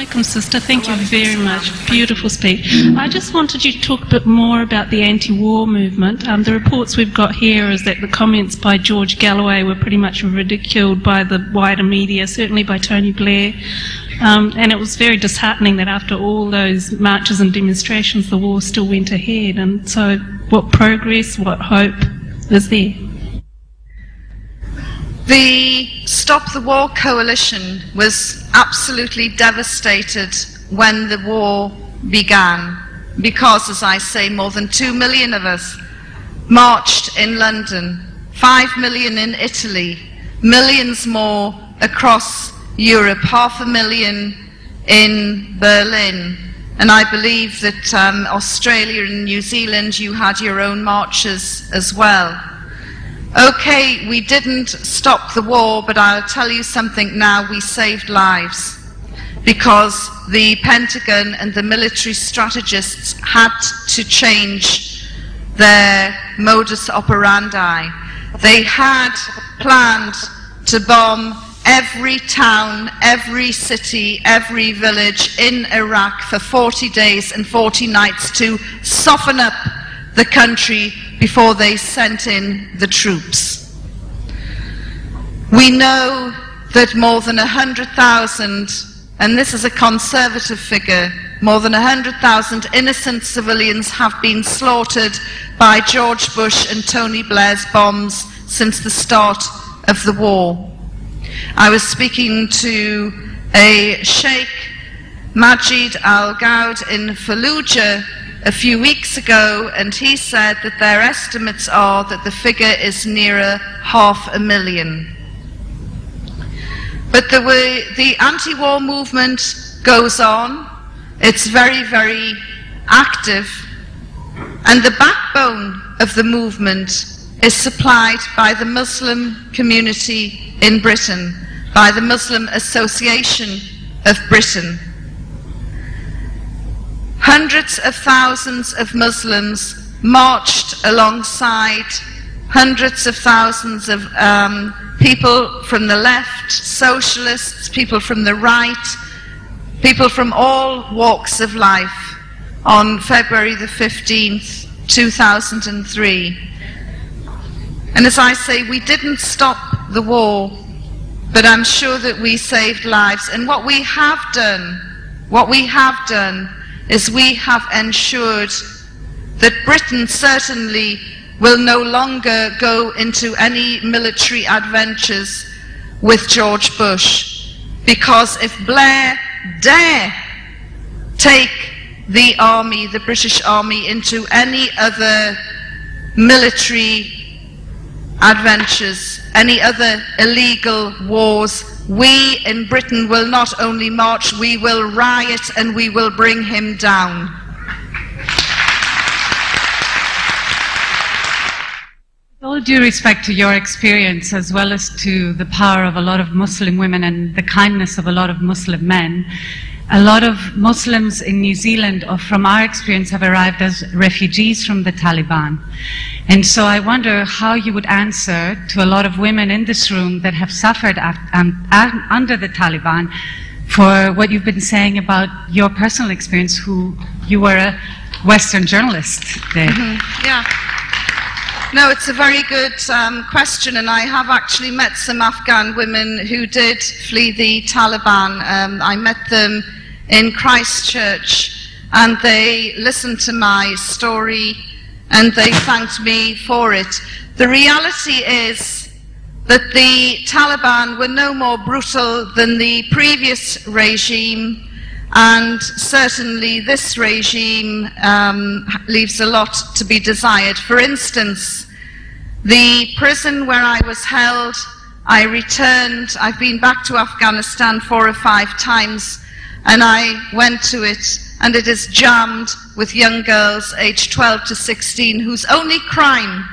Welcome, sister. Thank you very much. Beautiful speech. I just wanted you to talk a bit more about the anti-war movement. The reports we've got here is that the comments by George Galloway were pretty much ridiculed by the wider media, certainly by Tony Blair. And it was very disheartening that after all those marches and demonstrations, the war still went ahead. And so what progress, what hope is there? The Stop the War Coalition was absolutely devastated when the war began, because, as I say, more than 2 million of us marched in London, 5 million in Italy, millions more across Europe, 500,000 in Berlin, and I believe that Australia and New Zealand, you had your own marches as well. Okay, we didn't stop the war, but I'll tell you something now, we saved lives, because the Pentagon and the military strategists had to change their modus operandi. They had planned to bomb every town, every city, every village in Iraq for 40 days and 40 nights to soften up the country before they sent in the troops. We know that more than 100,000, and this is a conservative figure, more than 100,000 innocent civilians have been slaughtered by George Bush and Tony Blair's bombs since the start of the war. I was speaking to a Sheikh Majid al-Ghaud in Fallujah a few weeks ago, and he said that their estimates are that the figure is nearer 500,000. But the anti-war movement goes on. It's very, very active, and the backbone of the movement is supplied by the Muslim community in Britain, by the Muslim Association of Britain. Hundreds of thousands of Muslims marched alongside hundreds of thousands of people from the left, socialists, people from the right, people from all walks of life on February the 15th, 2003. And as I say, we didn't stop the war, but I'm sure that we saved lives. And what we have done is we have ensured that Britain certainly will no longer go into any military adventures with George Bush, because if Blair dare take the army, the British Army, into any other military adventures, any other illegal wars, we in Britain will not only march, we will riot and we will bring him down. With all due respect to your experience, as well as to the power of a lot of Muslim women and the kindness of a lot of Muslim men, a lot of Muslims in New Zealand, or from our experience, have arrived as refugees from the Taliban. And so I wonder how you would answer to a lot of women in this room that have suffered under the Taliban for what you've been saying about your personal experience, you were a Western journalist there. Yeah. No, it's a very good question, and I have actually met some Afghan women who did flee the Taliban. I met them in Christchurch, and they listened to my story, and they thanked me for it. The reality is that the Taliban were no more brutal than the previous regime, and certainly this regime leaves a lot to be desired. For instance, the prison where I was held, I returned, I've been back to Afghanistan 4 or 5 times, and I went to it, and it is jammed with young girls aged 12 to 16 whose only crime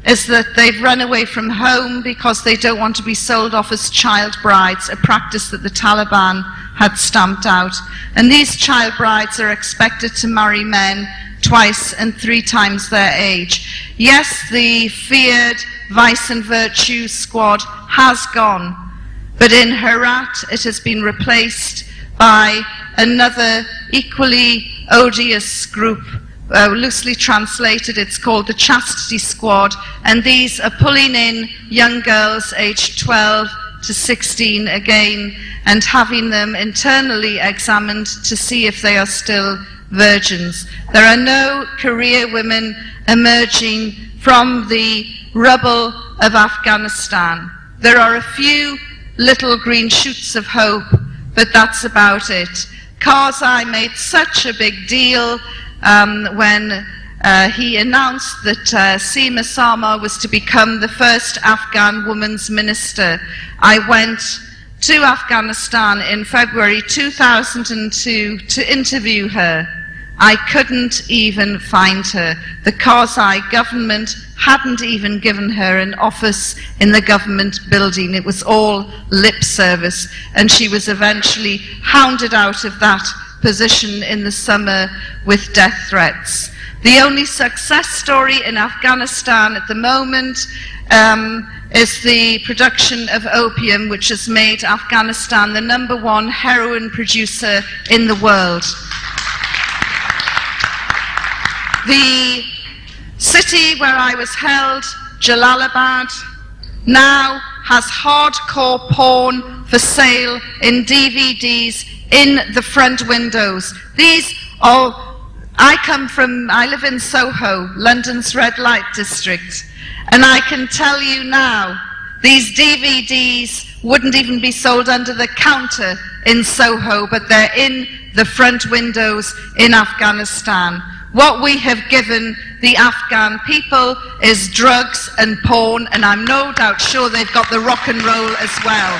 is that they've run away from home because they don't want to be sold off as child brides, a practice that the Taliban had stamped out. And these child brides are expected to marry men twice and 3 times their age. Yes, the feared Vice and Virtue Squad has gone, but in Herat it has been replaced by another equally odious group. Loosely translated, it's called the Chastity Squad, and these are pulling in young girls aged 12 to 16 again and having them internally examined to see if they are still virgins. There are no career women emerging from the rubble of Afghanistan. There are a few little green shoots of hope, but that's about it. Karzai made such a big deal when he announced that Seema Sama was to become the first Afghan women's minister. I went to Afghanistan in February 2002 to interview her. I couldn't even find her. The Karzai government hadn't even given her an office in the government building. It was all lip service, and she was eventually hounded out of that position in the summer with death threats. The only success story in Afghanistan at the moment is the production of opium, which has made Afghanistan the #1 heroin producer in the world. The city where I was held, Jalalabad, now has hardcore porn for sale in DVDs in the front windows. These are, I live in Soho, London's red light district, and I can tell you now, these DVDs wouldn't even be sold under the counter in Soho, but they're in the front windows in Afghanistan. What we have given the Afghan people is drugs and porn, and I'm no doubt sure they've got the rock and roll as well.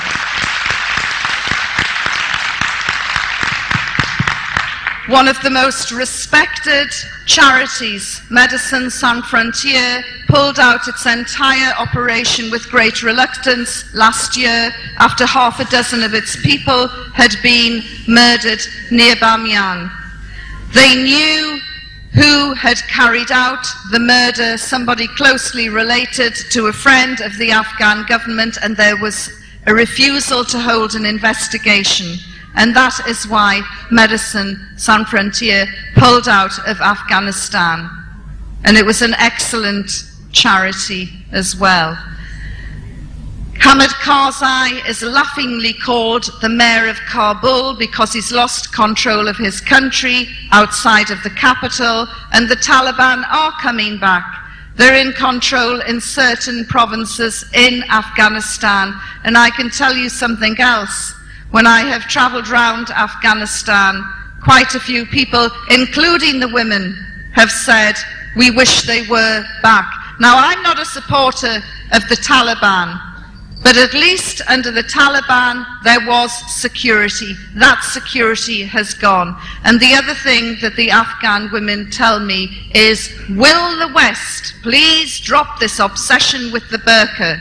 One of the most respected charities, Médecins Sans Frontières, pulled out its entire operation with great reluctance last year after half a dozen of its people had been murdered near Bamiyan. They knew who had carried out the murder, somebody closely related to a friend of the Afghan government, and there was a refusal to hold an investigation. And that is why Médecins Sans Frontières pulled out of Afghanistan. And it was an excellent charity as well. Hamid Karzai is laughingly called the mayor of Kabul because he's lost control of his country outside of the capital, and the Taliban are coming back. They're in control in certain provinces in Afghanistan, and I can tell you something else. When I have traveled round Afghanistan, quite a few people, including the women, have said, we wish they were back. Now, I'm not a supporter of the Taliban, but at least under the Taliban, there was security. That security has gone. And the other thing that the Afghan women tell me is, will the West please drop this obsession with the burqa?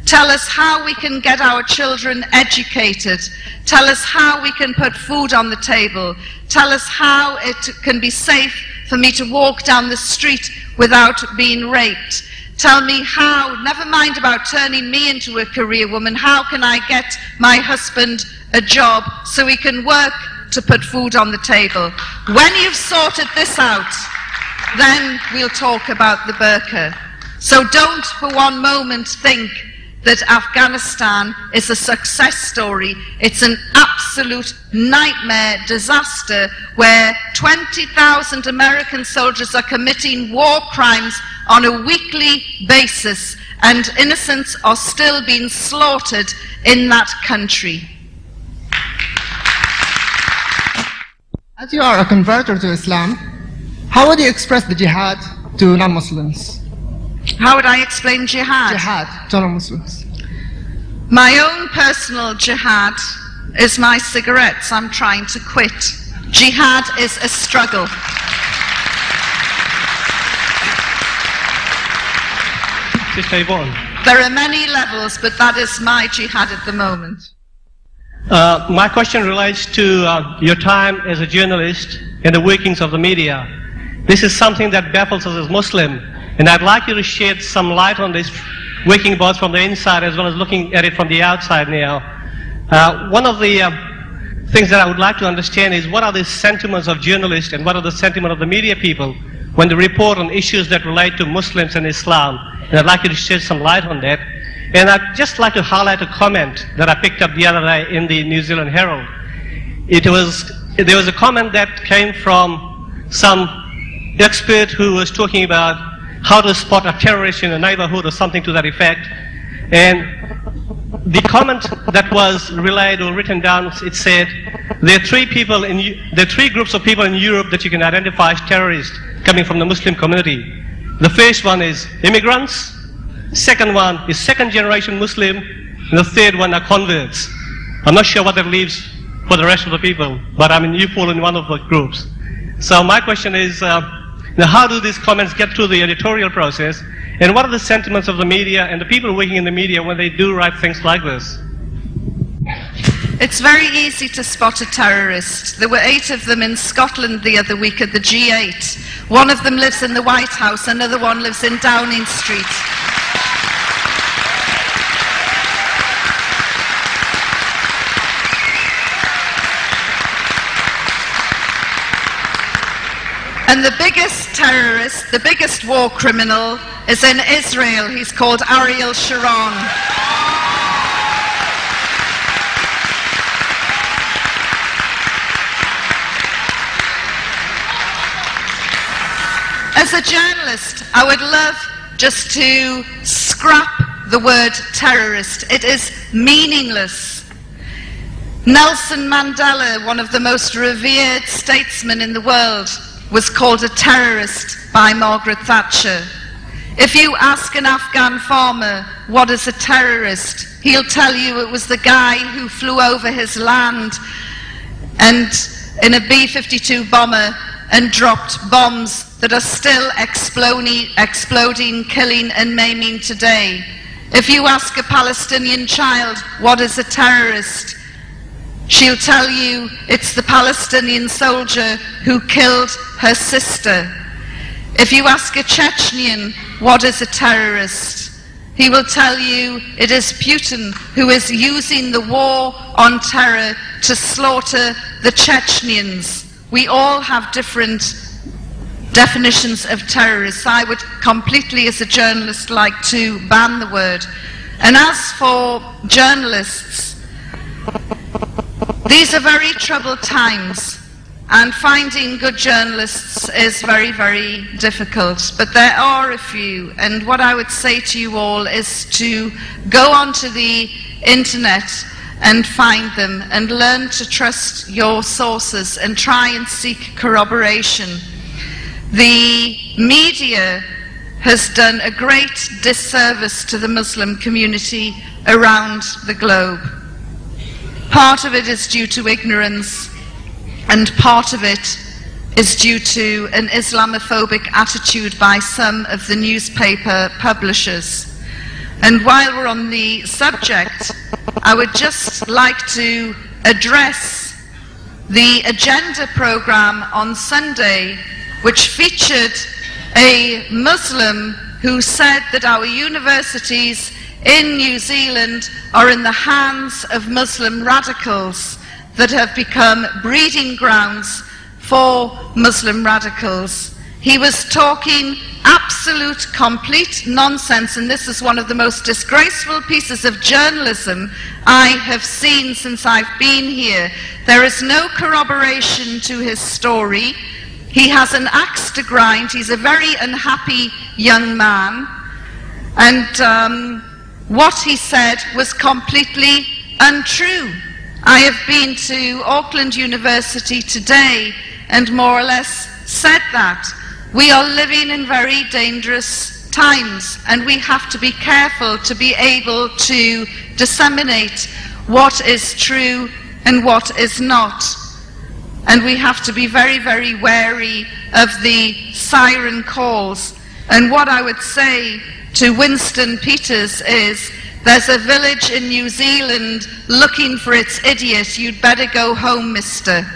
Tell us how we can get our children educated. Tell us how we can put food on the table. Tell us how it can be safe for me to walk down the street without being raped. Tell me how, never mind about turning me into a career woman, how can I get my husband a job so he can work to put food on the table? When you've sorted this out, then we'll talk about the burqa. So don't for one moment think that Afghanistan is a success story. It's an absolute nightmare disaster where 20,000 American soldiers are committing war crimes on a weekly basis, and innocents are still being slaughtered in that country. As you are a converter to Islam, how would you express the jihad to non-Muslims? How would I explain jihad? Jihad to non-Muslims. My own personal jihad is my cigarettes. I'm trying to quit. Jihad is a struggle. Sister Yvonne. There are many levels, but that is my jihad at the moment. My question relates to your time as a journalist and the workings of the media. This is something that baffles us as Muslim, and I'd like you to shed some light on this, working both from the inside as well as looking at it from the outside now. One of the things that I would like to understand is what are the sentiments of journalists and what are the sentiments of the media people when they report on issues that relate to Muslims and Islam. And I'd like you to shed some light on that. And I'd just like to highlight a comment that I picked up the other day in the New Zealand Herald. There was a comment that came from some expert who was talking about how to spot a terrorist in a neighborhood or something to that effect. And the comment that was relayed or written down, it said, there are three groups of people in Europe that you can identify as terrorists coming from the Muslim community. The first one is immigrants, second one is second-generation Muslim, and the third one are converts. I'm not sure what that leaves for the rest of the people, but I mean, you fall in one of the groups. So my question is, now how do these comments get through the editorial process, and what are the sentiments of the media and the people working in the media when they do write things like this? It's very easy to spot a terrorist. There were 8 of them in Scotland the other week at the G8. One of them lives in the White House, another one lives in Downing Street. And the biggest terrorist, the biggest war criminal is in Israel. He's called Ariel Sharon. As a journalist, I would love just to scrap the word terrorist. It is meaningless. Nelson Mandela, one of the most revered statesmen in the world, was called a terrorist by Margaret Thatcher. If you ask an Afghan farmer what is a terrorist, he'll tell you it was the guy who flew over his land and in a B-52 bomber and dropped bombs that are still exploding, killing and maiming today. If you ask a Palestinian child what is a terrorist, she'll tell you it's the Palestinian soldier who killed her sister. If you ask a Chechnyan what is a terrorist, he will tell you it is Putin who is using the war on terror to slaughter the Chechnyans. We all have different definitions of terrorists. I would completely, as a journalist, like to ban the word. And as for journalists, these are very troubled times, and finding good journalists is very, very difficult. But there are a few, and what I would say to you all is to go onto the internet and find them and learn to trust your sources and try and seek corroboration. The media has done a great disservice to the Muslim community around the globe. Part of it is due to ignorance, and part of it is due to an Islamophobic attitude by some of the newspaper publishers. And while we're on the subject, I would just like to address the agenda program on Sunday, which featured a Muslim who said that our universities in New Zealand are in the hands of Muslim radicals that have become breeding grounds for Muslim radicals. He was talking absolute, complete nonsense, and this is one of the most disgraceful pieces of journalism I have seen since I've been here. There is no corroboration to his story. He has an axe to grind. He's a very unhappy young man, and what he said was completely untrue. I have been to Auckland University today and more or less said that. We are living in very dangerous times, and we have to be careful to be able to disseminate what is true and what is not. And we have to be very, very wary of the siren calls. And what I would say to Winston Peters is, there's a village in New Zealand looking for its idiot. You'd better go home, mister.